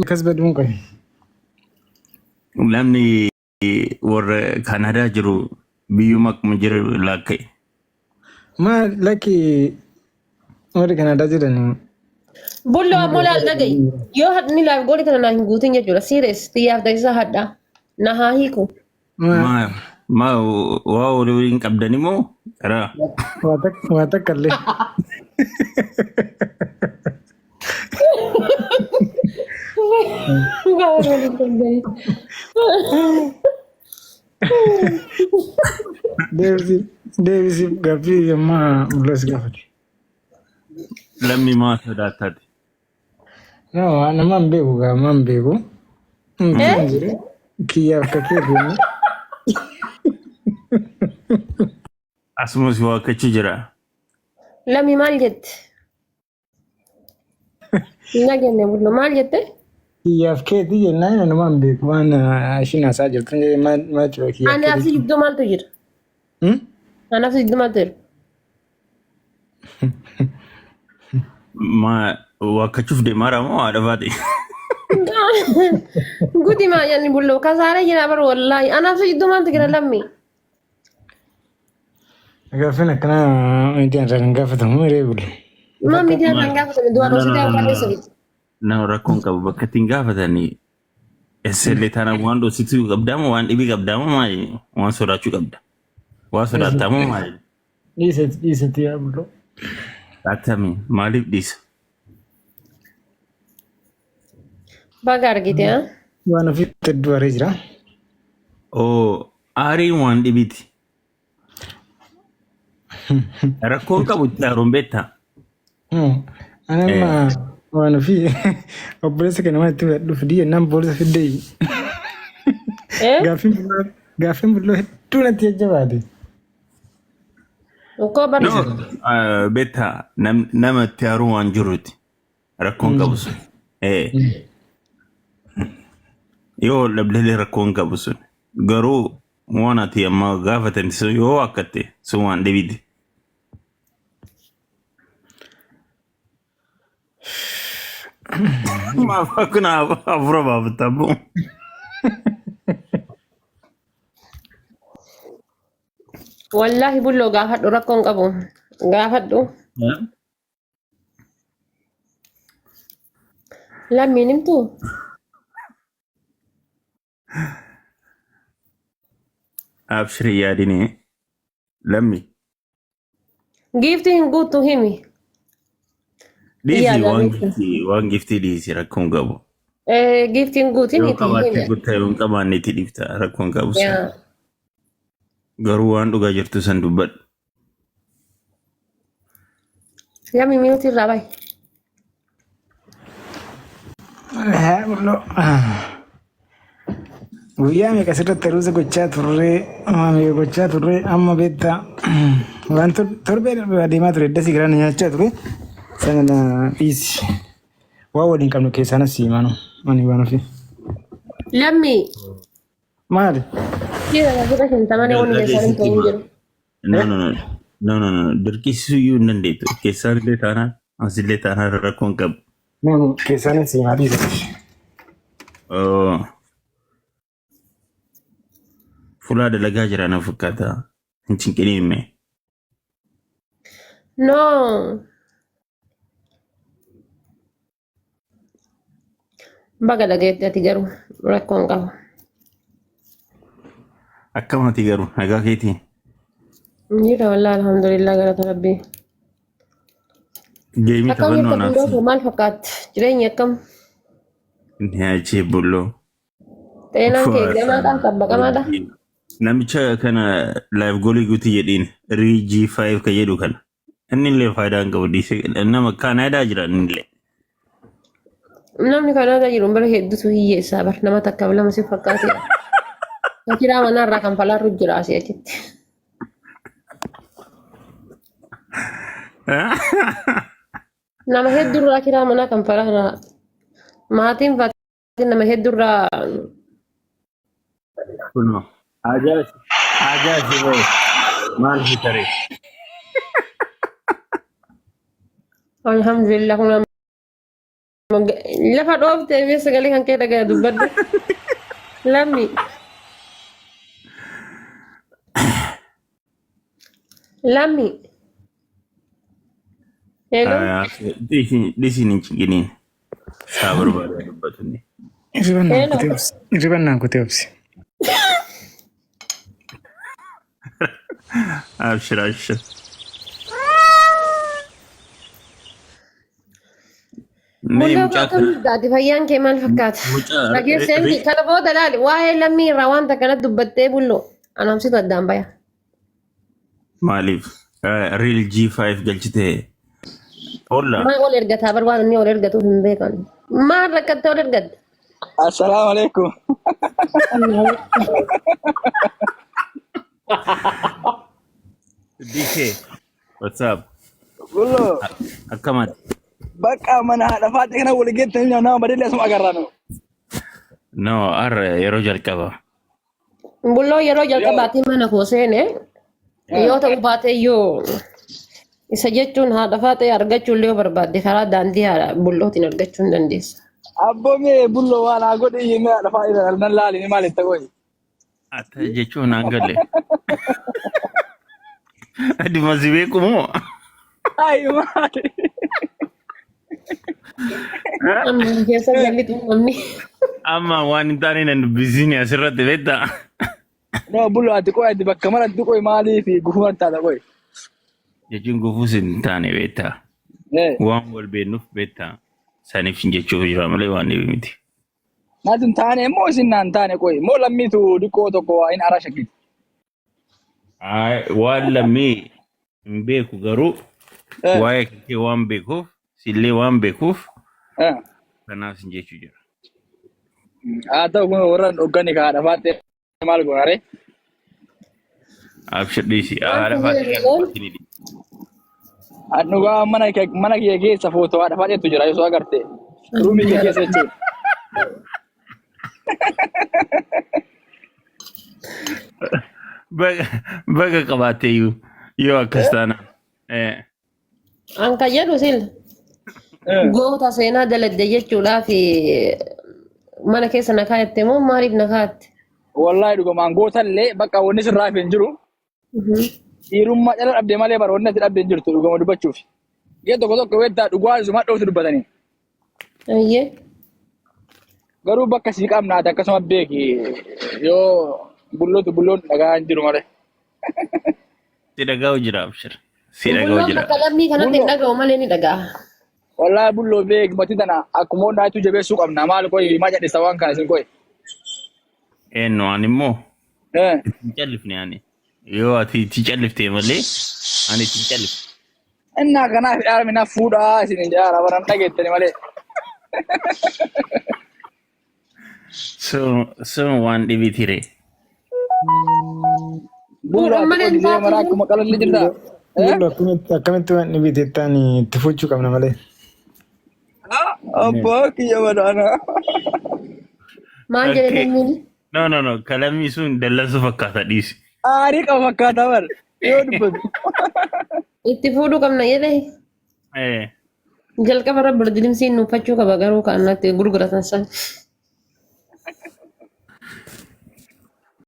كسبت ممكن Namni warra Kanaadaa jiru biyyuma akkuma jiru lakka'e. ما لكي وري كان هذا جدا Bullo ammoo laal dhaga'i. Yoo hadni laaf gooli kana naa hin guutin jechuudha. Serious xiyyaaf taasisaa hadhaa. Na haa hiiku. ما Ma waa waliin qabdani moo karaa واتك اللي ديفيسي قافي ما بلس قافي lammi maa sodaataati. نو أنا ما مبيكو ما مبيكو كي كيف Asumas waa kachi jira. Lammi maal jette? Hin dhageenye bullo maal jette? كيف كيتي جنان أنا ما مبيكو أنا عشان أساجل تنجي ما تروح كيف Ani absi gidduu maaltu jira? Ani absi gidduu maaltu jira? Ma waa kachuuf deemaara moo haadha baate? Guutii maa yanni bullo kasaaree jira bar wallaahi. Ani absi gidduu maaltu jira lammi? قافنا كنا ميتين رجع قافته مو ريبل Mammi tiin irraan gaafatame du'a dhoositee afaan sirriitti. Nama rakkoon qabu bakka ittiin gaafatanii eessallee taanaan waan dhoosituu qabdaama waan dhibii qabdaama maali? Waan sodaachuu qabda. Waa sodaatamu maali? ديست يا بلو Atami maaliif dhiisa? Baga argite haa? وانا في تدوار هجرة Oo aariin waan dhibiiti. Rakkoon qabu itti haaruun beektaa? انا ما وانا في وبلس كان ما تبغى في دي نام بولس في دي قافين بلو تونا تيجي بعدي Ukkoo bar. Beektaa nama itti haaruun waan jiruuti. Rakkoon qabu sun. Yoo dhabdeelee rakkoon qabu sun garuu waan ati amma gaafatan yoo akkatte sun waan dhibiiti. Maaf akkuna afura baafattamu. Wallaahi bulloo gaafadhu rakkoon qabu. Gaafadhu. Lammiin himtuu? Abshirii yaadinii lammi. Giiftii hin guuttu himi. Dhiisii waan giftii dhiisii rakkoon qabu. Giiftii hin guutin Yoo itti qabaatte himi. guttaa yoo hin qabaanne itti dhiifta rakkoon qabu sun. Yaa. Garuu waan dhugaa jirtu san dubbadhu. Lammi minuutii irraa bahi. بلو guyyaa meeqa asirratti haruusa gochaa turree gochaa turree amma beektaa waan torbee adeemaa ture dasii garaa nyaachaa ture sana dhiisi waa waliin qabnu keessaanas siimanu ani waan ofii Lammi. maali Dhiira asirra shintamanii wanni keessaan hin ta'in jiru. No. Dirqisiisuu iyyuu hin dandeettu. Keessaan illee taanaan asillee taanaan rakkoon qabu. keessaanis siimaa dhiisa Fulaa dalagaa jira na fakkaata. Hin cinqinii himme. No. Baga dhageetti ati garuu rakkoon qaba. Akkamati garuu nagaa keetii. Jira wallaahi alhamdulillah galata rabbii. Geemii Akkam taphannoo jirta naaf. buldoo maal fakkaatti? Jireenyi akkam? Ni achii bulloo. Xeenaan kee gamaadhaa tabbaqamaadha. Namicha kana live goolii guutii jedhiin G5 ka jedhu kana. Inni illee faayidaa hin qabu dhiisee nama Kanaadaa jira inni illee. Namni Kanaadaa jiru bara hedduutu hiyyeessaa bar nama takka lama si fakkaate. Akiraa manarraa kan falaarru jira asii achitti. Nama hedduurraa akiraa manaa kan falaarraa. Maatiin faatiin nama hedduurraa. Kunoo. Ajaa'ibsi ba'e maal hiikaree? Alhamdulillah Lafa dhoofte mee sagalee kan kee dhagaya dubbadhu. Lammi. Lammi. Hello. Disiin hin ciginiin. Saa barbaada dubbatunni. Ribannaan kutee obsi. Abshir abshir. Mulla akkam daati fayyaan kee maal fakkaata? Dhageesseen kana booda laali waa'ee lammii irraa wanta kanatti dubbattee bulloo anamsitu addaan baya. Maaliif real G5 galchitee olla. Maal ol ergataa barbaadu inni ol ergatu hin beekan. Maal rakkattee ol ergatte? Assalamu alaikum. DK, what's up? Gullo. Akkamat. Bakka mana haadha faate kana wal geettanii nama badeellee asuma agarraanu. No, yeroo jalqaba. Bulloo yeroo jalqabaatii mana koo seene yoo ta'u baatee yoo isa jechuun haadha faatee argachuun illee barbaadde karaa daandii haadha bullootiin argachuu hin dandeessa. Abboomee bulloo waan haa godhe yemmuu haadha faate nan laali ni maal itti godhe. Ata jechuun aan galle. Adi masi beeku moo? Ayi maali. Amma keessa jalli namni. Amma waan hin taane nan dubbisiini asirratti beektaa? No bulloo ati qo'atti bakka maratti qo'i maalii fi gufuun taata qo'i. Jechuun gufuus hin taane beektaa? Waan wal beennuuf beektaa? Saniif jechuuf jira malee waan dhibi miti. Naatin taane moo isin naan taane qo'i moo lammiitu dhiqoo tokko waa hin ara shakkiti. Waan lammii hin beeku garuu waa'ee kee waan beekuuf sillee waan beekuuf kanaaf sin jechuu jira. Haa ta'u kun warra dhugani ka haadha faate maal goonare? Abshir dhiisi haadha faate. Dhugaa mana kee keessa footoo haadha faateetu jira yoo agarte. Ruumii kee keessa jechuudha. Baga qabaateeyyuu yoo akkas taana. Anka jedhu sil goota seenaa daladde jechuudhaaf mana keessa na kaayatte moo maaliif na kaayatte? Wallahi dhugumaan gootallee bakka wanni sirraa fi hin jiru. Dhiirummaa cala dhabde malee baroonni ati dhabde hin jirtu dhuguma dubbachuuf. Gee tokko tokko weettaa dhugaa isuma dhooftu dubbatanii. Ayyee. Garuu bakka sii qabnaati akkasuma beeki yoo bulloon dhagaa hin jiru malee. Si dhagaa'u jira abshir. Si dhagaa'u jira. Bakka lammii kanatti hin dhaga'u malee ni dhaga'a. Wallahi bulloo beeki mati tana akkuma hundaatu jabeessuu qabna maal qoyi maa jedhisa waan kana isin qoyi. Eenyu ani immoo. Ittiin callifne ani. Yoo ati itti calliftee malee ani ittiin callifne. Innaa kanaaf dhaarame na fuudhaa isin hin jaara baran dhageettani malee. So waan dhibitire. Bulloo ati qoyi maraa akkuma qalalli jirta. Bulloo akkamitti waan dhibiteettaan itti fuchuu qabna malee. Abbaa kiyya badaana. Maal jedhe namni? No. Kalamii sun dallansuu fakkaata dhiisi. Aarii qaba fakkaata bar. Yoo dubbatu. Itti fuudhuu qabna jedhee? Jalqaba irra birdilimsiin nuuffachuu qaba garuu kan natti gurguratan san.